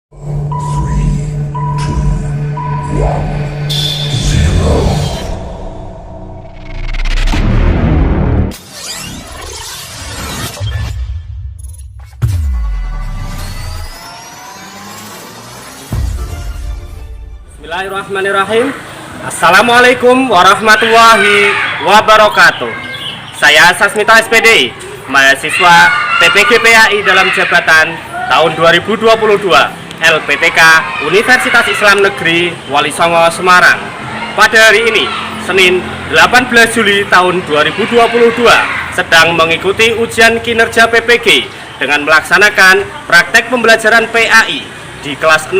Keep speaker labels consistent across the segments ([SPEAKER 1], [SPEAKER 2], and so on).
[SPEAKER 1] Bismillahirrahmanirrahim. Assalamualaikum warahmatullahi wabarakatuh. Saya Sasmita SPD, mahasiswa TPG PAI dalam jabatan tahun 2022 LPTK Universitas Islam Negeri Wali Songo Semarang. Pada hari ini, Senin 18 Juli tahun 2022, sedang mengikuti ujian kinerja PPG dengan melaksanakan praktek pembelajaran PAI di kelas 6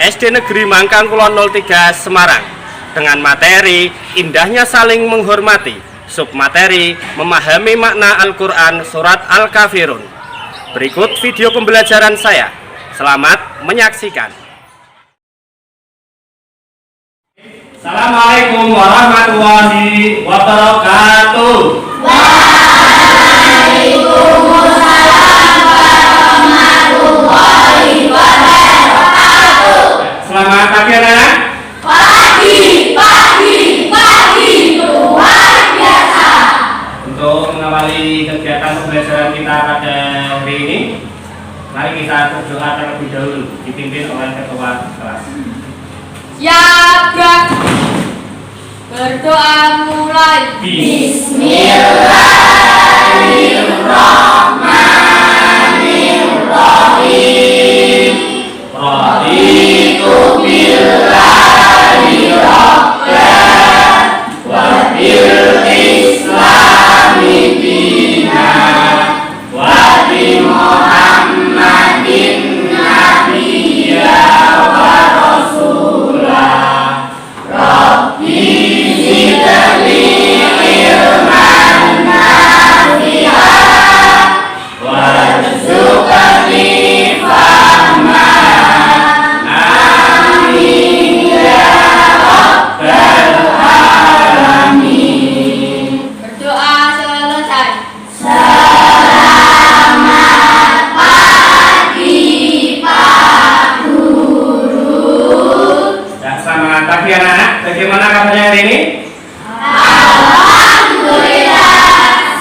[SPEAKER 1] SD Negeri Mangkangkulon 03 Semarang dengan materi Indahnya Saling Menghormati, submateri Memahami Makna Al-Quran Surat Al-Kafirun. Berikut video pembelajaran saya. Selamat menyaksikan. Assalamualaikum warahmatullahi wabarakatuh. Selamat pagi anak. Pagi luar biasa. Untuk mengawali kegiatan pembelajaran kita pada hari ini, mari kita berdoa terlebih dahulu, dipimpin oleh ketua kelas.
[SPEAKER 2] Ya, berdoa mulai. Bismillahirrahmanirrahim. Raditu billahi rabban wa bil islami dinan wa bi Muhammadin nabiyya wa rasulah. Rabbi zidni ilman nafi'an warzuqni fahman. Bagaimana kabarnya hari ini? Alhamdulillah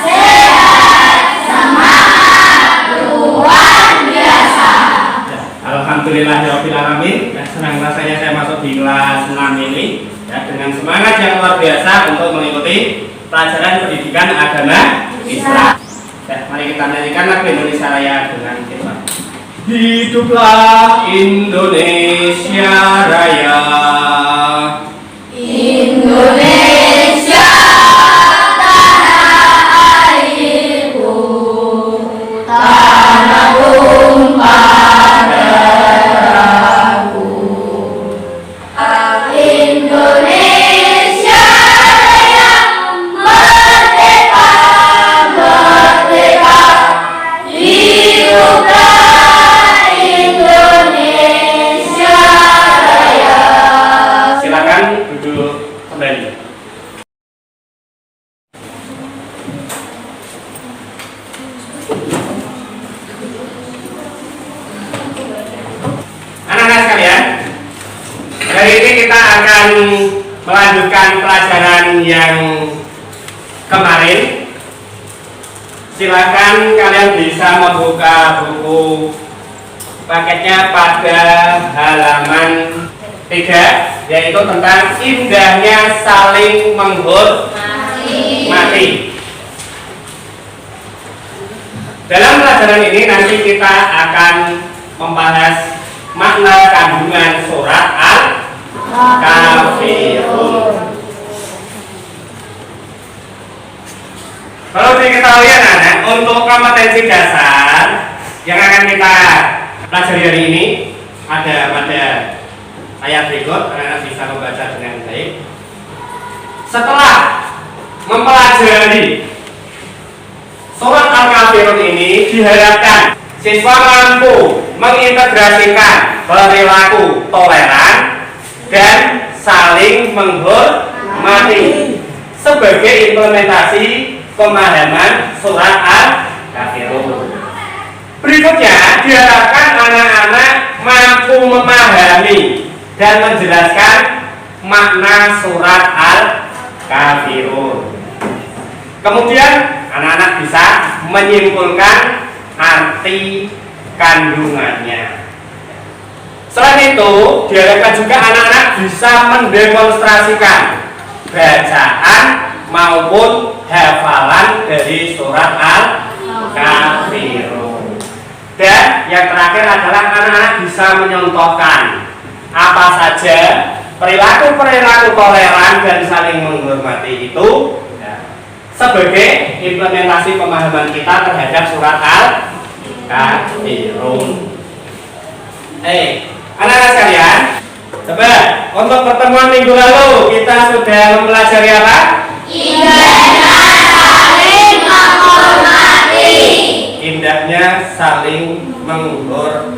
[SPEAKER 2] sehat, semangat, luar biasa. Alhamdulillahirabbil alamin. Senang rasanya saya masuk di kelas 6 ini ya, dengan semangat yang luar biasa untuk mengikuti pelajaran pendidikan agama Islam. Ya, mari kita nyanyikan lagu Indonesia Raya dengan kita. Hiduplah Indonesia Raya. Indonesia tanah airku, tanah tumpah darahku. Indonesia yang merdeka, merdeka, hiduplah Indonesia Raya.
[SPEAKER 1] Silakan duduk kembali. Anak-anak sekalian, hari ini kita akan melanjutkan pelajaran yang kemarin. Silakan kalian bisa membuka buku paketnya pada halaman 3, yaitu tentang indahnya saling menghormati. Dalam pelajaran ini nanti kita akan membahas makna kandungan surat Al-Kafirun. Kalau diketahui anak-anak, untuk kompetensi dasar yang akan kita pelajari hari ini ada pada ayat berikut, anak-anak bisa membaca dengan baik. Setelah mempelajari surat Al-Kafirun ini, diharapkan siswa mampu mengintegrasikan perilaku toleran dan saling menghormati sebagai implementasi pemahaman surat Al-Kafirun. Berikutnya diharapkan anak-anak mampu mampu memahami dan menjelaskan makna surat Al-Kafirun. Kemudian anak-anak bisa menyimpulkan arti kandungannya. Selain itu, diharapkan juga anak-anak bisa mendemonstrasikan bacaan maupun hafalan dari surat Al-Kafirun. Dan yang terakhir adalah anak-anak bisa menyontohkan apa saja perilaku-perilaku toleran dan saling menghormati itu sebagai implementasi pemahaman kita terhadap surat Al-Kafirun. Anak-anak sekalian, coba untuk pertemuan minggu lalu kita sudah mempelajari apa?
[SPEAKER 3] Indahnya saling menghormati.
[SPEAKER 1] Indahnya saling menghormati.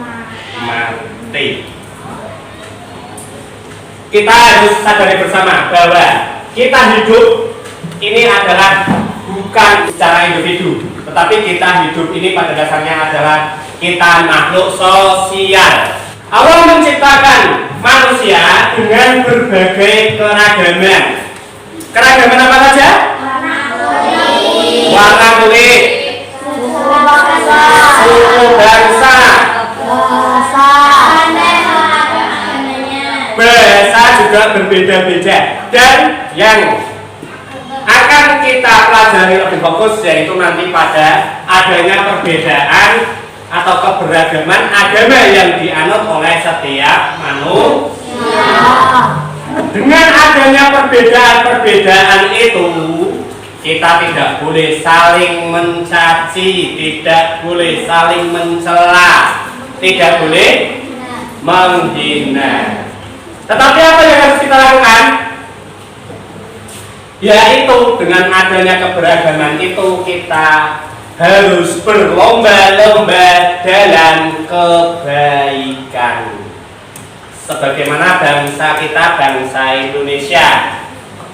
[SPEAKER 1] Kita harus sadari bersama bahwa kita hidup ini adalah bukan secara individu, tetapi kita hidup ini pada dasarnya adalah kita makhluk sosial. Allah menciptakan manusia dengan berbagai keragaman. Keragaman apa saja? Warna kulit, suku bangsa, bahasa juga berbeda-beda. Dan yang akan kita pelajari lebih fokus yaitu nanti pada adanya perbedaan atau keberagaman agama yang dianut oleh setiap manusia. Dengan adanya perbedaan-perbedaan itu, kita tidak boleh saling mencaci, tidak boleh saling mencela, tidak boleh menghina. Tetapi apa yang harus kita lakukan? Yaitu dengan adanya keberagaman itu kita harus berlomba-lomba dalam kebaikan. Sebagaimana bangsa kita, bangsa Indonesia,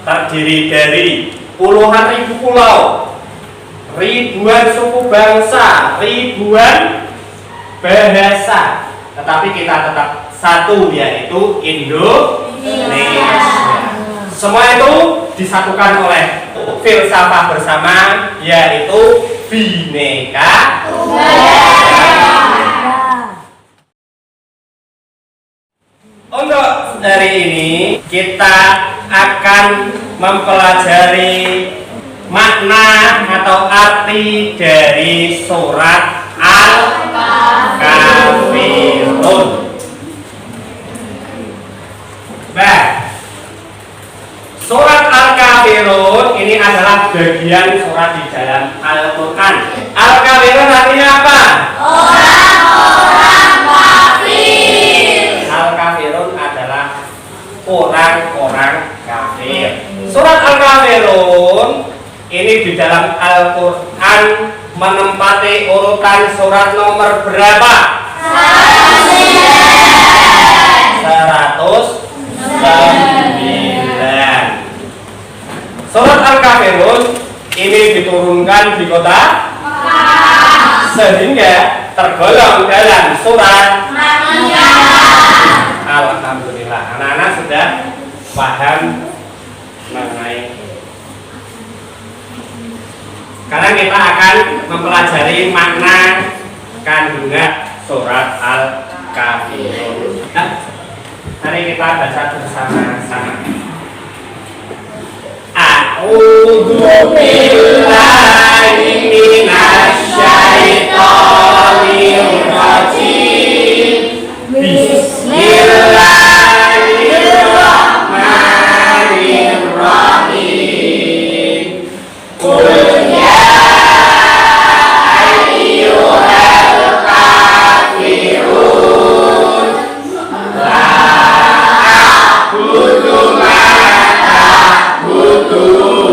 [SPEAKER 1] terdiri dari puluhan ribu pulau, ribuan suku bangsa, ribuan bahasa, tetapi kita tetap satu, yaitu Indonesia. Semua itu disatukan oleh filsafat bersama, yaitu Bhinneka Tunggal. Untuk hari ini kita akan mempelajari makna atau arti dari surat Al-Kafirun. Surat Al-Kafirun ini adalah bagian surat di dalam Al-Quran. Al-Kafirun artinya apa?
[SPEAKER 3] Orang-orang kafir.
[SPEAKER 1] Al-Kafirun adalah orang-orang kafir. Surat Al-Kafirun ini di dalam Al-Quran menempati urutan surat nomor berapa? 109. Surat Al-Kafirun ini diturunkan di kota Makkah, sehingga tergolong dalam surat Makkiyah. Alhamdulillah, anak-anak sudah paham mengenai. Karena kita akan mempelajari makna kandungan surat Al-Kafirun. Nah, mari kita baca bersama-sama. A'udzu billahi minasyaitonir rajim. Bismillahirrahmanirrahim. Qul ya ayyuhal kafirun la a'budu ma ta'budun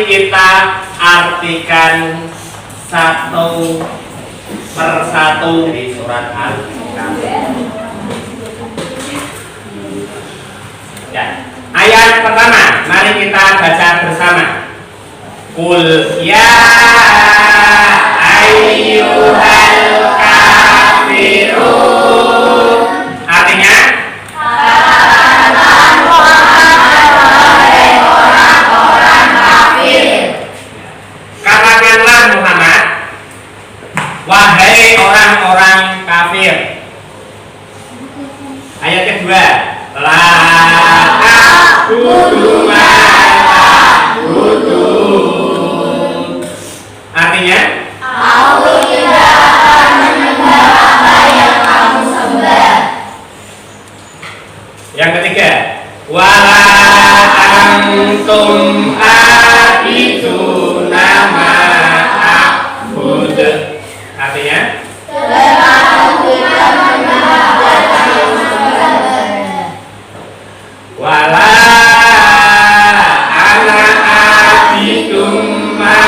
[SPEAKER 1] mari kita artikan satu persatu di surat Al-Kafir. Ya. Ayat pertama, mari kita baca bersama. Qul ya ayyuhal kafirun. Artinya katakanlah Muhammad, wahai orang-orang kafir. Ayat kedua, la a'budu ma ta'budun. Artinya
[SPEAKER 3] Aku tidak akan menyembah apa yang kamu sembah.
[SPEAKER 1] yang ketiga, wala antum abiduna ma a'bud. Artinya
[SPEAKER 3] Dan aku tidak menyembah apa yang kamu sembah.
[SPEAKER 1] wala ana abidum ma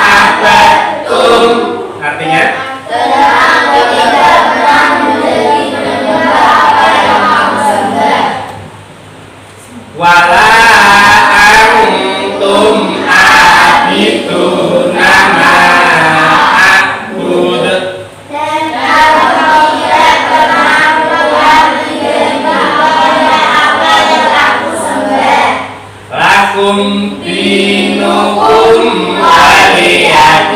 [SPEAKER 1] abadtum. Artinya
[SPEAKER 3] Dan aku tidak pernah menjadi penyembah apa yang kamu sembah.
[SPEAKER 1] wala antum abiduna ma a'bud.
[SPEAKER 3] Dan aku tidak pernah menyembah apa yang aku sembah.
[SPEAKER 1] Lakum dinukum waliyadin.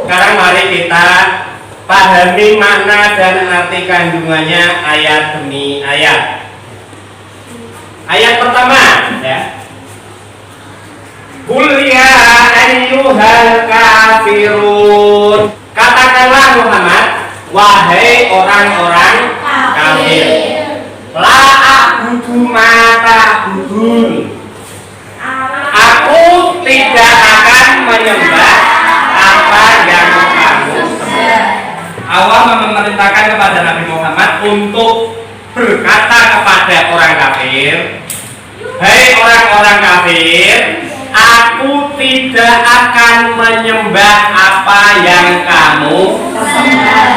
[SPEAKER 1] Sekarang mari kita pahami makna dan arti kandungannya ayat demi ayat. Ayat pertama, ya. Qul ya ayyuhal kafirun. Katakanlah Muhammad, wahai orang-orang kafir. La a'budu ma ta'budun. Aku tidak akan menyembah apa yang kamu sembah. Allah memerintahkan kepada Nabi Muhammad untuk berkata kepada orang kafir, hai orang-orang kafir, aku tidak akan menyembah apa yang kamu sembah.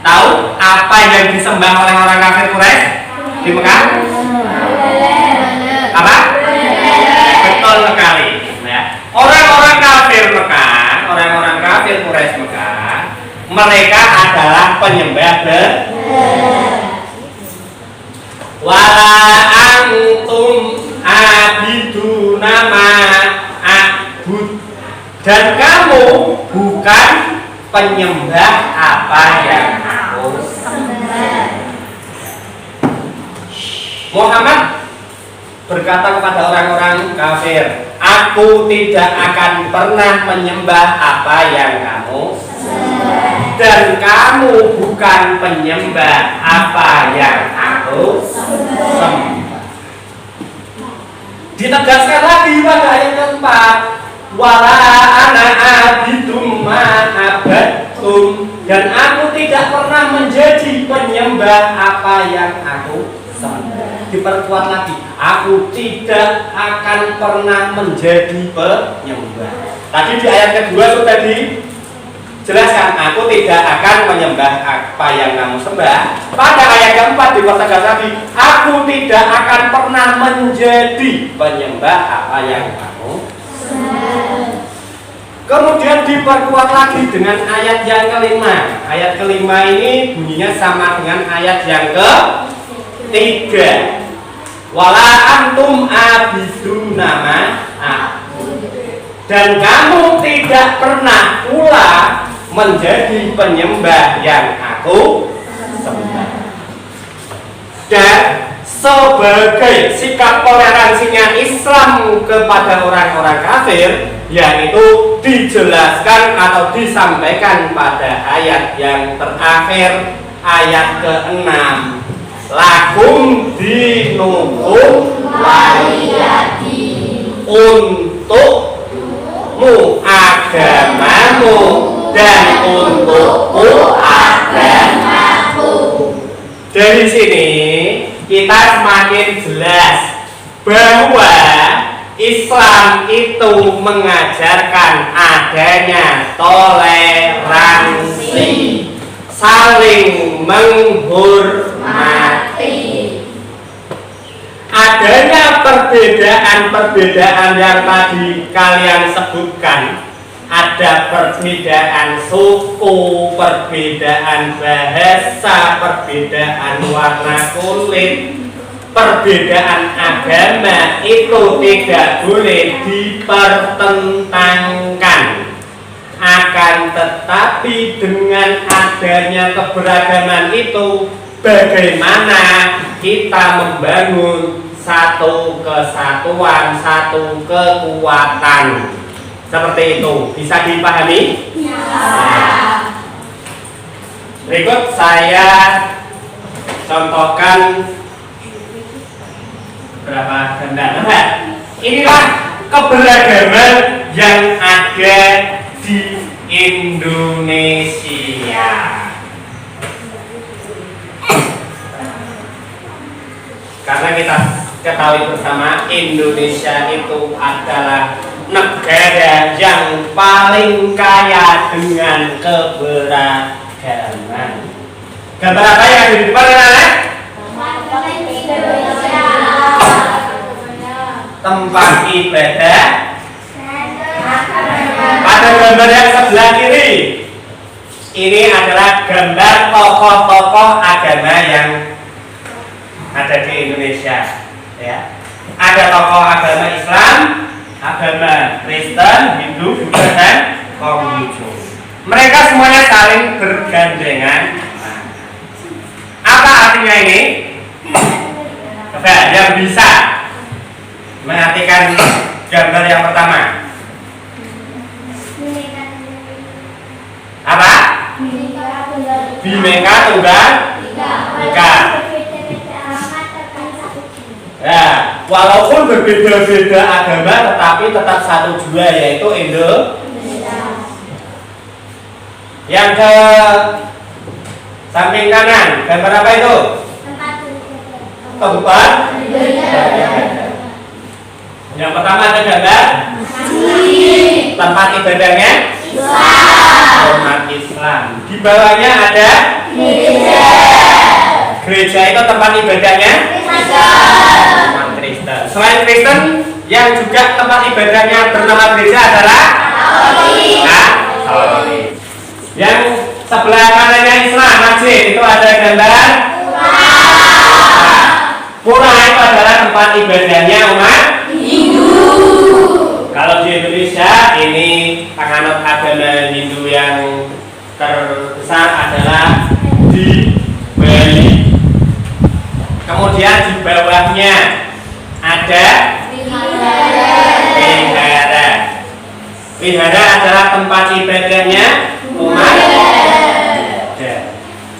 [SPEAKER 1] Tahu apa yang disembah oleh orang kafir Quraisy di Mekah? Apa? Betul sekali. Ya. Orang-orang kafir Mekah, orang-orang kafir Quraisy Mekah, mereka adalah penyembah wala antum abiduna ma a'bud. Dan kamu bukan penyembah apa yang aku sembah. Muhammad berkata kepada orang-orang kafir, aku tidak akan pernah menyembah apa yang kamu sembah. Dan kamu bukan penyembah apa yang aku sembah. Ditegaskan lagi pada ayat keempat, wala ana abidum ma abadtum. Dan aku tidak pernah menjadi penyembah apa yang aku sembah. Diperkuat lagi, aku tidak akan pernah menjadi penyembah. Tadi di ayat kedua sudah dijelaskan, aku tidak akan menyembah apa yang kamu sembah. Pada ayat keempat dipertegas lagi, aku tidak akan pernah menjadi penyembah apa yang kamu sembah. Kemudian diperkuat lagi dengan ayat yang kelima. Ayat kelima ini bunyinya sama dengan ayat yang ketiga. Wala antum abiduna ma a'bud. Dan kamu tidak pernah pula menjadi penyembah yang aku sembah. Dan sebagai sikap toleransinya Islam kepada orang-orang kafir, yaitu dijelaskan atau disampaikan pada ayat yang terakhir, ayat ke-6. Lakum dinukum waliyadin. Untukmu agamamu dan untukku agamaku. Dari sini kita semakin jelas bahwa Islam itu mengajarkan adanya toleransi, saling menghormati. Adanya perbedaan-perbedaan yang tadi kalian sebutkan, ada perbedaan suku, perbedaan bahasa, perbedaan warna kulit, perbedaan agama, itu tidak boleh dipertentangkan. Akan tetapi dengan adanya keberagaman itu, bagaimana kita membangun satu kesatuan, satu kekuatan. Seperti itu, bisa dipahami?
[SPEAKER 3] Ya.
[SPEAKER 1] Berikut saya contohkan berapa gambar. Nah, inilah keberagaman yang ada di Indonesia. Karena kita ketahui bersama, Indonesia itu adalah negara yang paling kaya dengan keberagaman. Gambar apa yang ada di depan anak-anak? Tempat ibadah. Pada gambar yang sebelah kiri, ini adalah gambar tokoh-tokoh agama yang ada di Indonesia, ya. Ada tokoh agama Islam, agama Kristen, Hindu, Buddha, dan Konghucu. Mereka semuanya saling bergandengan. Apa artinya ini? Coba yang bisa mengartikan gambar yang pertama. Apa? Bhinneka Tunggal Ika. Ya, walaupun berbeda-beda agama, tetapi tetap satu jua, yaitu Indonesia. Yang ke samping kanan, gambar apa itu? Tempat. Yang pertama ada gambar tempat ibadahnya umat Islam. Di bawahnya ada gereja. Gereja itu tempat ibadahnya umat Kristen. Selain Kristen, yang juga tempat ibadahnya bernama gereja adalah Katolik. Yang sebelah kanannya Islam, masjid, itu ada gambar pura. Itu adalah tempat ibadahnya umat Hindu. Kalau di Indonesia, ini penganut agama Hindu yang terbesar adalah di Bali. Kemudian di bawahnya ada wihara. Wihara adalah tempat ibadahnya umat Buddha.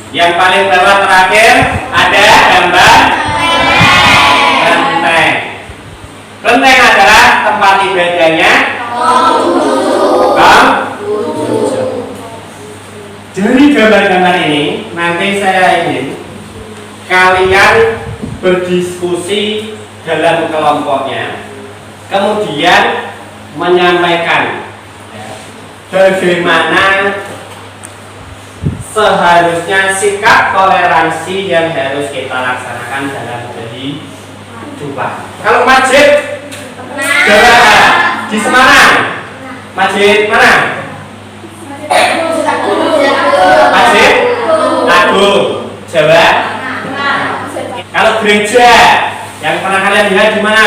[SPEAKER 1] Yang paling bawah terakhir ada gambar kelenteng. Kelenteng adalah tempat ibadahnya Konghucu. Dari gambar-gambar ini, nanti saya ingin kalian berdiskusi dalam kelompoknya, kemudian menyampaikan bagaimana seharusnya sikap toleransi yang harus kita laksanakan dalam kehidupan. Kalau masjid di Semarang, masjid mana? Masjid Agung, Jawa. Kalau gereja yang pernah kalian lihat di mana?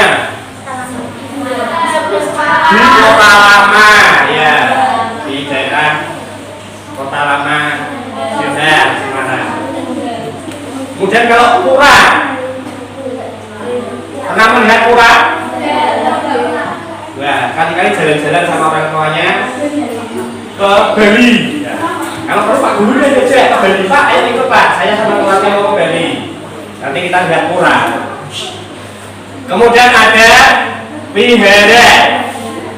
[SPEAKER 1] Di Kota Lama, ya, di daerah Kota Lama, Jawa, Semarang. Kemudian kalau pura, pernah melihat pura? Wah, kali-kali jalan-jalan sama orang tuanya ke Bali. Ya. Kalau perlu Pak Guru dan aja ke Bali, Pak, ayo ikut Pak, saya sama keluarga mau ke Bali. Nanti kita lihat pura. Kemudian ada wihara,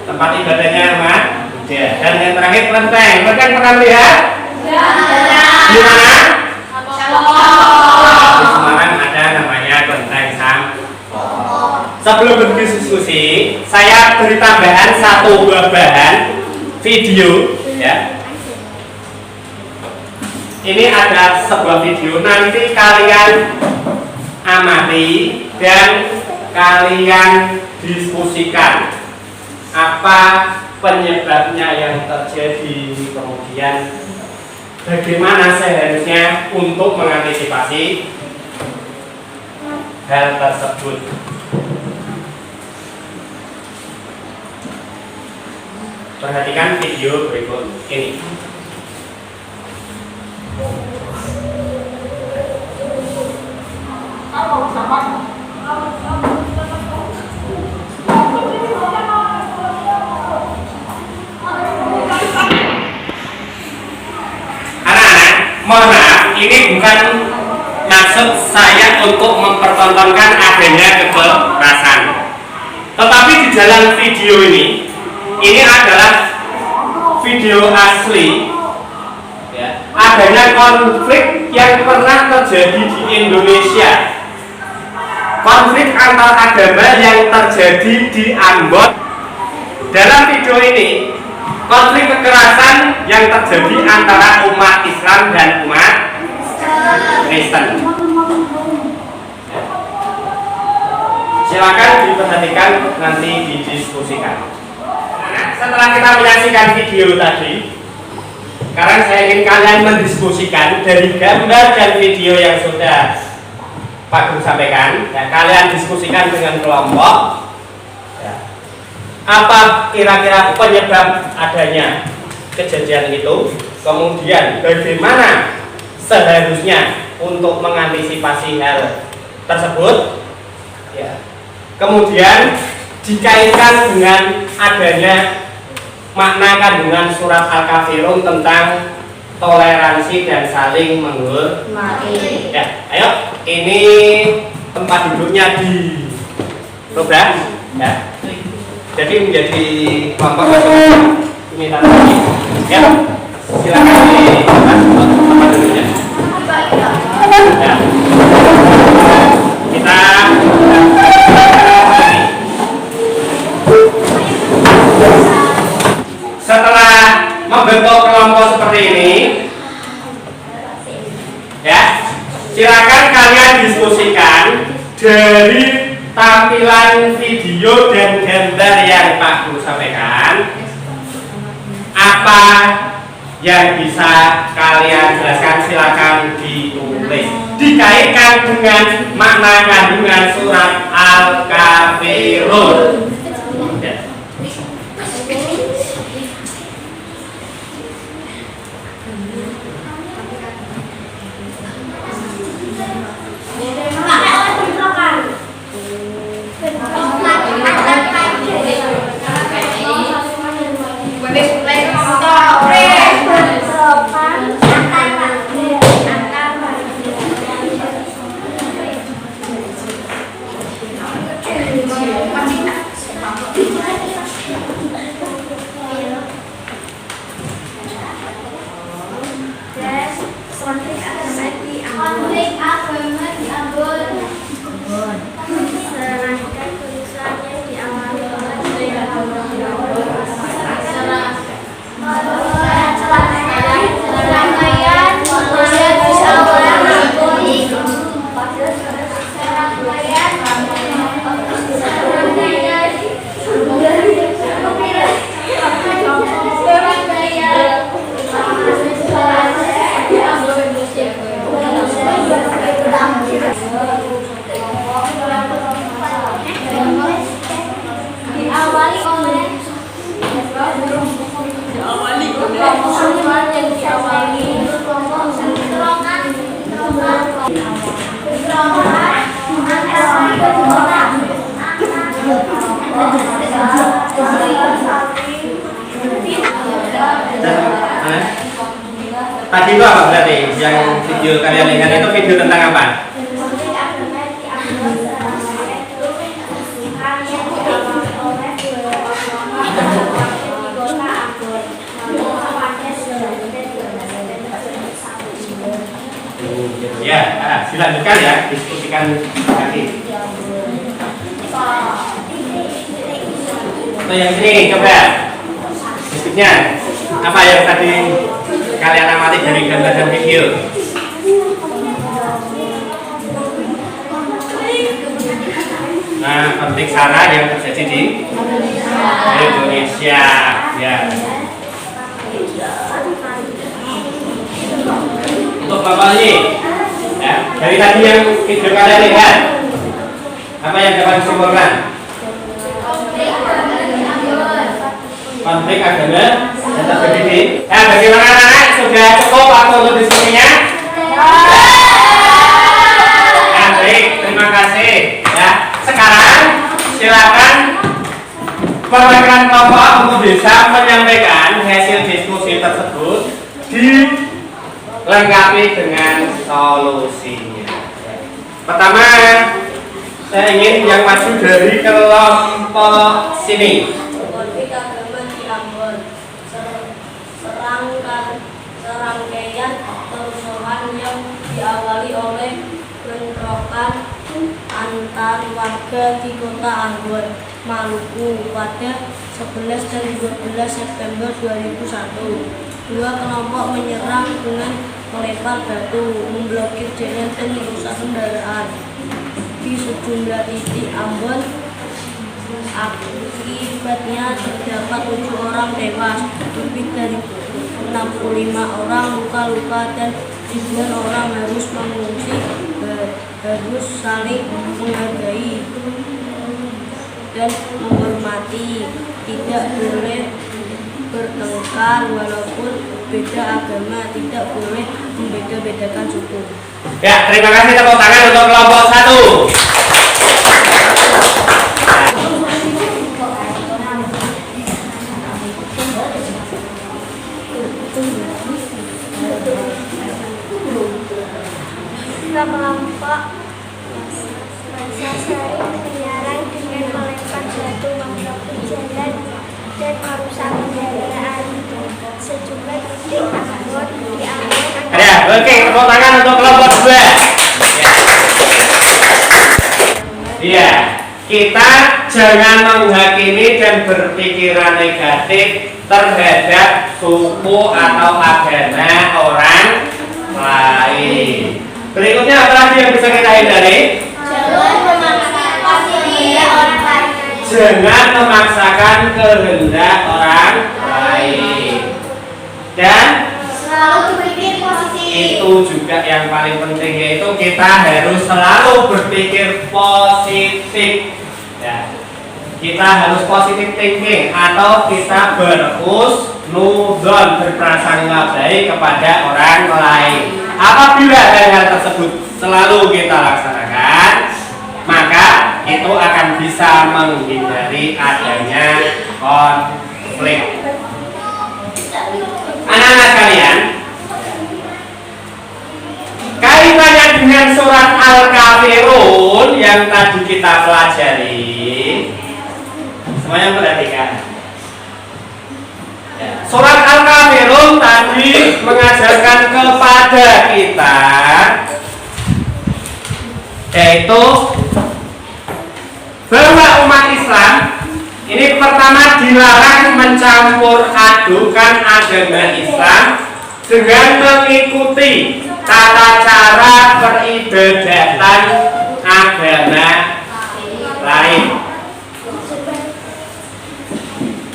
[SPEAKER 1] tempat ibadahnya umat Buddha. Dan yang terakhir kelenteng. Kalian pernah melihat? Di mana? Di Semarang ada namanya kelenteng. sebelum berdiskusi, saya beri tambahan satu buah bahan video ya. Ini ada sebuah video, nanti kalian amati dan kalian diskusikan apa penyebabnya yang terjadi, kemudian bagaimana seharusnya untuk mengantisipasi hal tersebut. Perhatikan video berikut ini. Anak-anak, mohon maaf, ini bukan maksud saya untuk mempertontonkan adanya kekerasan. Tetapi di dalam video ini adalah video asli ya, adanya konflik yang pernah terjadi di Indonesia. Konflik antar agama yang terjadi di Ambon. Dalam video ini, konflik kekerasan yang terjadi antara umat Islam dan umat Kristen. Silakan diperhatikan, nanti didiskusikan. Nah, setelah kita menyaksikan video tadi, sekarang saya ingin kalian mendiskusikan dari gambar dan video yang sudah Pak Guru sampaikan. Ya, kalian diskusikan dengan kelompok. Ya. Apa kira-kira penyebab adanya kejadian itu? Kemudian bagaimana seharusnya untuk mengantisipasi hal tersebut? Ya. Kemudian dikaitkan dengan adanya makna kandungan surat Al-Kafirun tentang toleransi dan saling menghormati. Ya, ayo, ini tempat duduknya di program, ya. Jadi menjadi kelompok masing-masing. Ini tadi, ya. Silakan di tempat duduknya. Ya. Kita setelah membentuk kelompok seperti ini, ya, silakan kalian diskusikan dari tampilan video dan gambar yang Pak Guru sampaikan, apa yang bisa kalian jelaskan. Silakan ditulis, dikaitkan dengan makna kandungan surat Al-Kafirun. Ya.
[SPEAKER 3] Konflik agama di Ambon. Serangkaian tulisannya diawali oleh
[SPEAKER 1] Tadi itu apa berarti? Yang video kalian lihat itu video tentang apa? Ya, dilanjutkan ya, diskusikan lagi. Atau yang sini coba. Berikutnya apa yang tadi kalian amati dari gambar dan video? Nah, konflik SARA yang terjadi di Indonesia, ya. Untuk Bapak ini, ya, dari tadi yang video kalian lihat, apa yang dapat disimpulkan? Konflik agama dan terjadi di. Ya, bagaimana anak-anak? Sudah cukup waktu untuk diskusinya? Ya, baik, terima kasih. Ya, sekarang silakan perwakilan kelompok untuk bisa menyampaikan hasil diskusi tersebut dilengkapi dengan solusinya. Pertama, saya ingin yang maju dari kelompok sini.
[SPEAKER 3] Konflik agama di Ambon, serangkaian kerusuhan yang diawali oleh bentrokan antar warga di kota Ambon, Maluku pada 11 dan 12 September 2001. Dua kelompok menyerang dengan melempar batu, memblokir jalan dan merusak kendaraan di sejumlah titik Ambon. Akibatnya terdapat 7 orang tewas, lebih dari 65 orang luka-luka dan ribuan orang harus mengungsi. Harus saling menghargai dan menghormati, tidak boleh bertengkar walaupun beda agama, tidak boleh membeda-bedakan suku.
[SPEAKER 1] Ya, terima kasih, tepuk tangan untuk kelompok 1.
[SPEAKER 4] Kelompok masa saling menyerang dengan melempar batu, memblokir jalan dan merusak kendaraan. Sejumlah titik Ambon diamankan.
[SPEAKER 1] Ya, oke, tepuk tangan untuk kelompok 2. Iya, kita jangan menghakimi dan berpikiran negatif terhadap suku atau agama orang lain. Berikutnya apa lagi yang bisa kita hindari? Jangan memaksakan kehendak orang lain. Dan
[SPEAKER 4] Selalu berpikir positif.
[SPEAKER 1] itu juga yang paling penting, yaitu kita harus selalu berpikir positif. Ya. Kita harus positif thinking atau kita berhusnudzon, berprasangka baik kepada orang lain. Apabila hal tersebut selalu kita laksanakan, maka itu akan bisa menghindari adanya konflik. Anak-anak kalian, kaitannya dengan surat Al-Kafirun yang tadi kita pelajari, semuanya perhatikan. Surat Al-Kafirun tadi mengajarkan kepada kita yaitu bahwa umat Islam ini pertama dilarang mencampur adukan agama Islam dengan mengikuti tata cara peribadatan agama lain.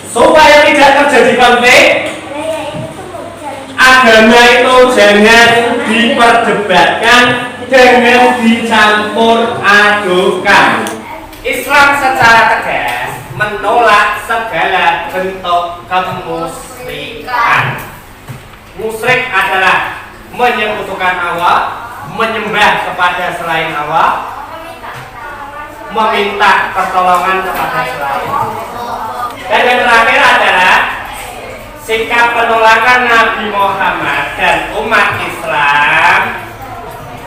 [SPEAKER 1] Supaya tidak terjadi konflik, agama itu jangan diperdebatkan dengan dicampur adukan. Islam secara tegas menolak segala bentuk kemusyrikan. Musyrik adalah menyekutukan Allah, menyembah kepada selain Allah, meminta pertolongan kepada selain Allah. Dan yang terakhir adalah sikap penolakan Nabi Muhammad dan umat Islam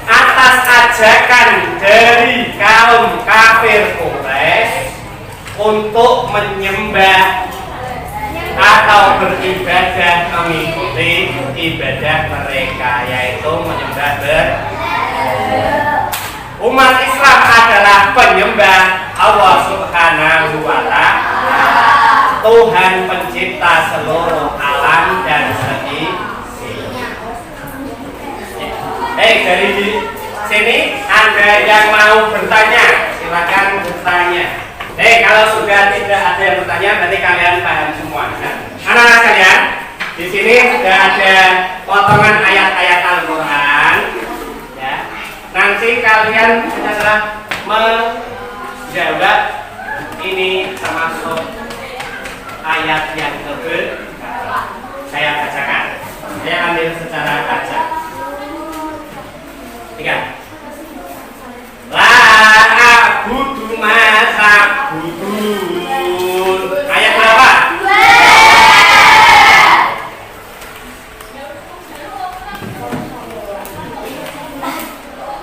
[SPEAKER 1] atas ajakan dari kaum kafir Quraisy untuk menyembah atau beribadah mengikuti ibadah mereka, yaitu menyembah umat Islam adalah penyembah Allah Subhanahu wa Ta'ala. Tuhan pencipta seluruh alam dan seisinya. Dari di sini ada yang mau bertanya, silakan bertanya. Kalau sudah tidak ada yang bertanya, berarti kalian paham semua. Nah, anak-anak kalian, di sini sudah ada potongan ayat-ayat Al-Quran. Ya. Nanti kalian adalah menjawab ini termasuk ayat yang keberapa. Saya bacakan. Saya ambil secara acak. 3. La a'budu ma ta'budun. Ayat berapa?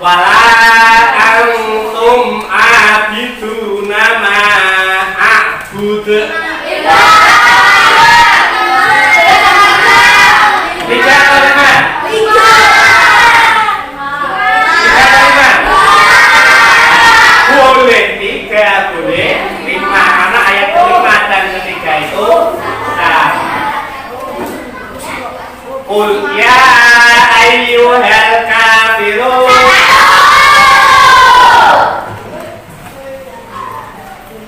[SPEAKER 1] Wala antum abiduna ma a'budu. Tiga atau lima? Boleh, 3 boleh, 5 karena ayat kelima dan ketiga itu sama. Qul ya ayyuhal kafirun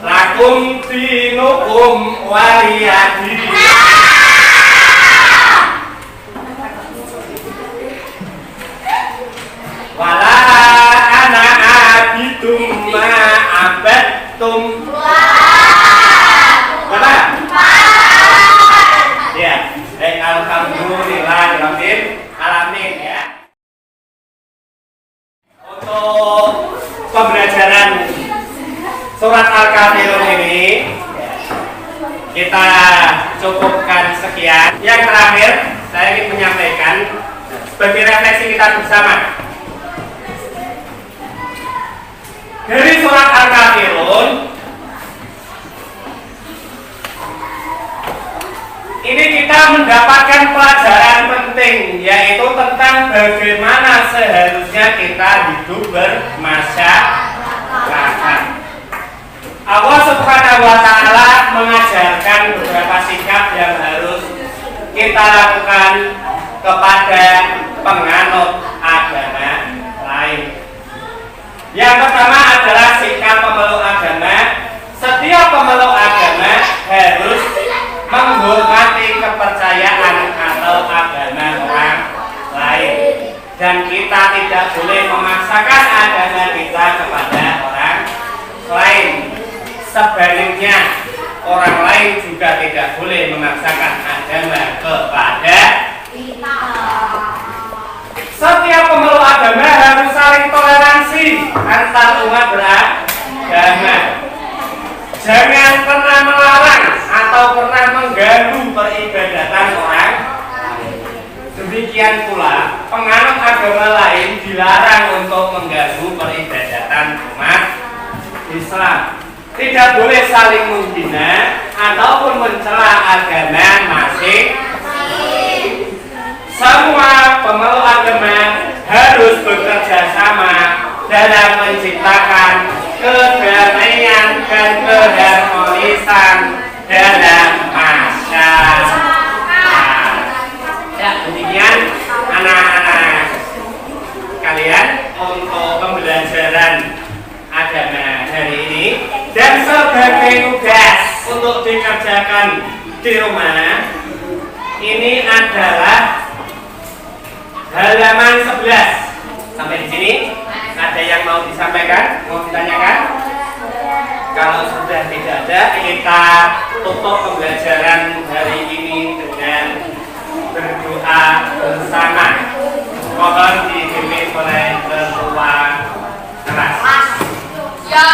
[SPEAKER 1] lakum dinukum waliyadin. Wala ana abidum ma abadtum. Berapa? Ya, alhamdulillahirabbil alamin ya. Untuk pembelajaran surat Al-Kafirun ini kita cukupkan sekian. Yang terakhir saya ingin menyampaikan sebagai refleksi kita bersama. Dari surat Al-Kafirun ini kita mendapatkan pelajaran penting, yaitu tentang bagaimana seharusnya kita hidup bermasyarakat. Allah Subhanahu wa Ta'ala mengajarkan beberapa sikap yang harus kita lakukan kepada penganut agama lain. Yang pertama adalah sikap pemeluk agama. Setiap pemeluk agama harus menghormati kepercayaan atau agama orang lain, dan kita tidak boleh memaksakan agama kita kepada orang lain. Sebaliknya, orang lain juga tidak boleh memaksakan agama kepada kita. Setiap pemeluk agama harus saling toleransi antar umat beragama. Jangan pernah melarang atau pernah mengganggu peribadatan orang. Demikian pula, penganut agama lain dilarang untuk mengganggu peribadatan umat Islam. Tidak boleh saling menghina ataupun mencela agama masing-masing. Semua pemeluk agama harus bekerja sama dalam menciptakan kedamaian dan keharmonisan dalam masyarakat. Ya, demikian anak-anak kalian untuk pembelajaran agama hari ini, dan sebagai tugas untuk dikerjakan di rumah ini adalah halaman 11. Sampai di sini ada yang mau disampaikan, mau ditanyakan? Kalau sudah tidak ada, kita tutup pembelajaran hari ini dengan berdoa bersama. Mohon dipimpin oleh ketua kelas.
[SPEAKER 3] Ya,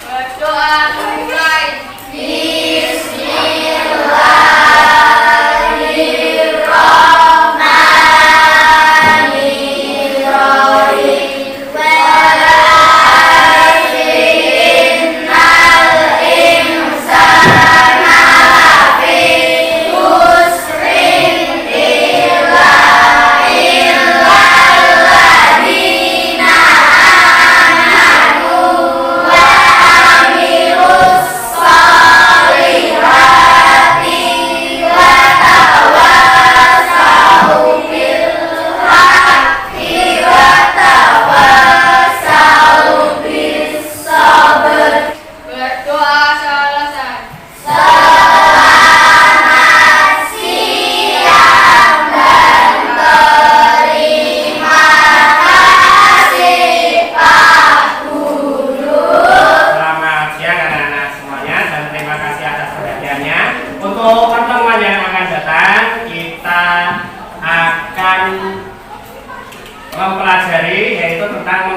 [SPEAKER 3] berdoa mulai.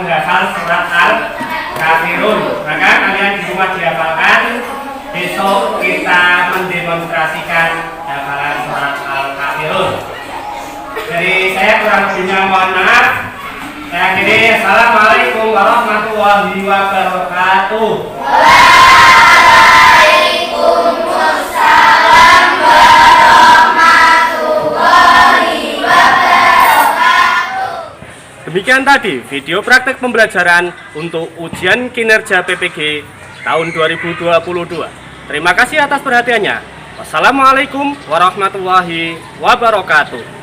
[SPEAKER 1] menghafal surat Al-Kafirun. Maka kalian di rumah dihafalkan. Besok kita mendemonstrasikan hafalan surat Al-Kafirun. Jadi saya kurang lebihnya mohon maaf. Saya akhiri. Assalamualaikum warahmatullahi wabarakatuh.
[SPEAKER 3] Waalaikumsalam warahmatullahi wabarakatuh.
[SPEAKER 2] Demikian tadi video praktek pembelajaran untuk ujian kinerja PPG tahun 2022. Terima kasih atas perhatiannya. Wassalamualaikum warahmatullahi wabarakatuh.